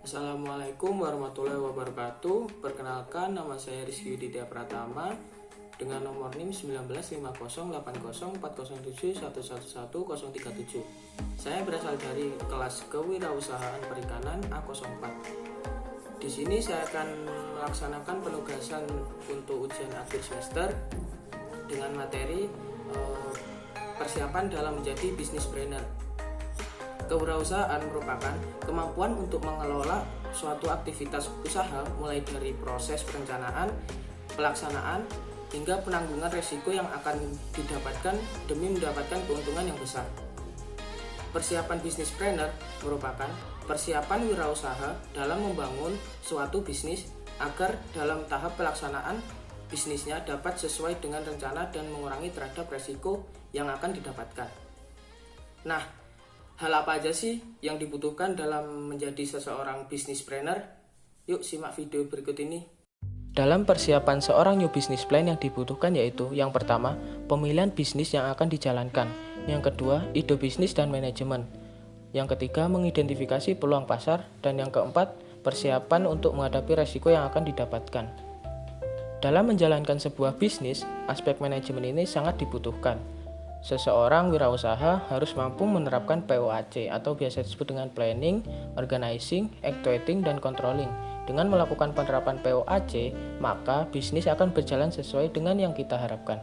Assalamualaikum warahmatullahi wabarakatuh. Perkenalkan, nama saya Rizky Yudhitya Pratama dengan nomor NIM 1950804007111037. Saya berasal dari kelas Kewirausahaan Perikanan A04. Di sini saya akan melaksanakan penugasan untuk ujian akhir semester dengan materi persiapan dalam menjadi business-brainer. Kewirausahaan merupakan kemampuan untuk mengelola suatu aktivitas usaha mulai dari proses perencanaan, pelaksanaan, hingga penanggungan risiko yang akan didapatkan demi mendapatkan keuntungan yang besar. Persiapan business-brainer merupakan persiapan wirausaha dalam membangun suatu bisnis agar dalam tahap pelaksanaan bisnisnya dapat sesuai dengan rencana dan mengurangi terhadap risiko yang akan didapatkan. Nah, hal apa aja sih yang dibutuhkan dalam menjadi seseorang business-brainer? Yuk simak video berikut ini. Dalam persiapan seorang new business plan yang dibutuhkan yaitu yang pertama, pemilihan bisnis yang akan dijalankan. Yang kedua, ide bisnis dan manajemen. Yang ketiga, mengidentifikasi peluang pasar. Dan yang keempat, persiapan untuk menghadapi risiko yang akan didapatkan. Dalam menjalankan sebuah bisnis, aspek manajemen ini sangat dibutuhkan. Seseorang wirausaha harus mampu menerapkan POAC atau biasa disebut dengan planning, organizing, actuating, dan controlling. Dengan melakukan penerapan POAC, maka bisnis akan berjalan sesuai dengan yang kita harapkan.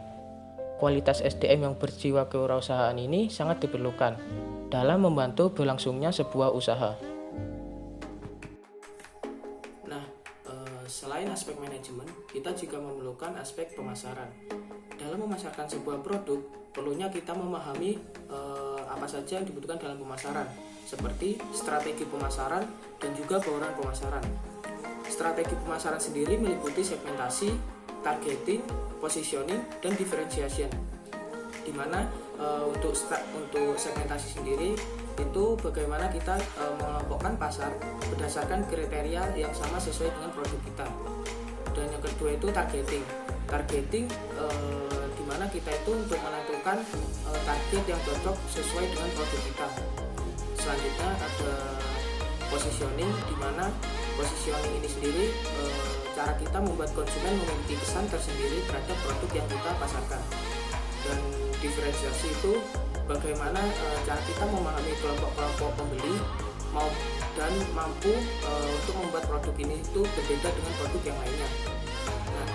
Kualitas SDM yang berjiwa kewirausahaan ini sangat diperlukan dalam membantu berlangsungnya sebuah usaha. Nah, selain aspek manajemen, kita juga memerlukan aspek pemasaran. Dalam memasarkan sebuah produk, perlunya kita memahami apa saja yang dibutuhkan dalam pemasaran, seperti strategi pemasaran dan juga bauran pemasaran. Strategi pemasaran sendiri meliputi segmentasi, targeting, positioning, dan differentiation. Di mana untuk segmentasi sendiri itu bagaimana kita mengelompokkan pasar berdasarkan kriteria yang sama sesuai dengan produk kita. Dan yang kedua itu targeting. Targeting di mana kita itu untuk menentukan target yang cocok sesuai dengan produk kita. Selanjutnya ada positioning, di mana positioning ini sendiri cara kita membuat konsumen memiliki kesan tersendiri terhadap produk yang kita pasarkan. Dan diferensiasi itu bagaimana cara kita memahami kelompok-kelompok pembeli dan mampu untuk membuat produk ini itu berbeda dengan produk yang lainnya. Nah,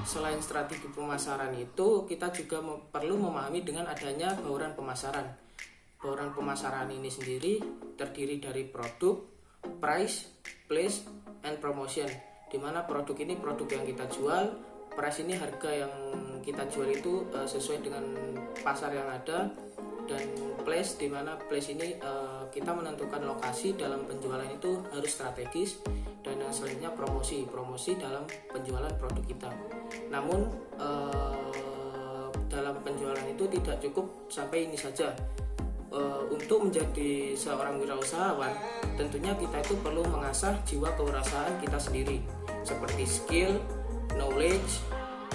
selain strategi pemasaran itu, kita juga perlu memahami dengan adanya bauran pemasaran. Bauran pemasaran ini sendiri terdiri dari produk, price, place, and promotion. Di mana produk ini produk yang kita jual, price ini harga yang kita jual itu sesuai dengan pasar yang ada, dan place di mana place ini kita menentukan lokasi dalam penjualan itu harus strategis, dan yang selanjutnya promosi dalam penjualan produk kita. Namun dalam penjualan itu tidak cukup sampai ini saja. Untuk menjadi seorang wirausahawan, tentunya kita itu perlu mengasah jiwa kewirausahaan kita sendiri, seperti skill, knowledge,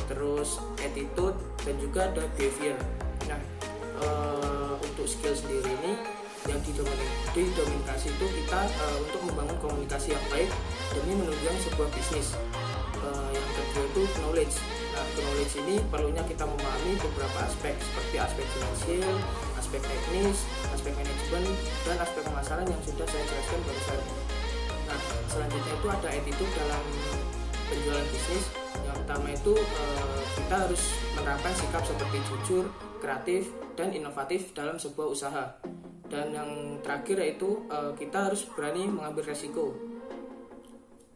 terus attitude, dan juga ada behavior. Nah, untuk skill sendiri ini yang didominasi itu kita untuk membangun komunikasi yang baik demi menunjang sebuah bisnis. Yang kedua itu knowledge. Nah, knowledge ini perlunya kita memahami beberapa aspek, seperti aspek finansial, aspek teknis, aspek manajemen, dan aspek pemasaran yang sudah saya jelaskan barusan. Nah, selanjutnya itu ada attitude dalam penjualan bisnis. Yang pertama itu kita harus menerapkan sikap seperti jujur, kreatif, dan inovatif dalam sebuah usaha. Dan yang terakhir yaitu kita harus berani mengambil resiko.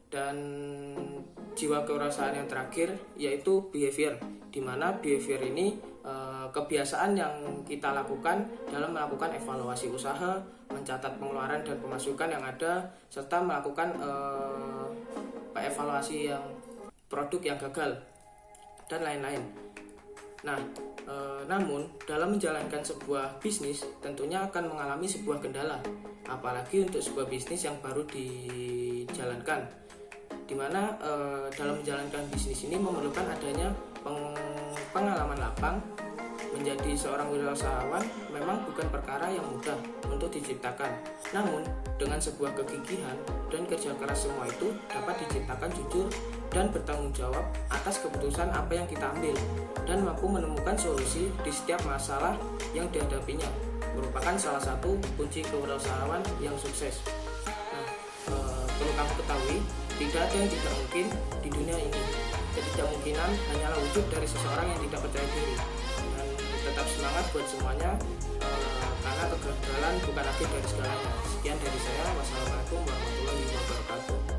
Dan jiwa kewirausahaan yang terakhir yaitu behavior, di mana behavior ini kebiasaan yang kita lakukan dalam melakukan evaluasi usaha, mencatat pengeluaran dan pemasukan yang ada, serta melakukan evaluasi yang produk yang gagal dan lain-lain. Nah, namun dalam menjalankan sebuah bisnis tentunya akan mengalami sebuah kendala, apalagi untuk sebuah bisnis yang baru dijalankan, di mana dalam menjalankan bisnis ini memerlukan adanya pengalaman lapang, menjadi seorang wirausahawan memang bukan perkara yang mudah untuk diciptakan. Namun, dengan sebuah kegigihan dan kerja keras semua itu dapat diciptakan jujur dan bertanggung jawab atas keputusan apa yang kita ambil dan mampu menemukan solusi di setiap masalah yang dihadapinya. Merupakan salah satu kunci kewirausahaan yang sukses. Perlu kamu ketahui, tidak ada yang tidak mungkin di dunia ini. Ketidakmungkinan hanyalah wujud dari seseorang yang tidak percaya diri. Dan tetap semangat buat semuanya, karena kegagalan bukan akhir dari segalanya. Sekian dari saya. Wassalamualaikum warahmatullahi wabarakatuh.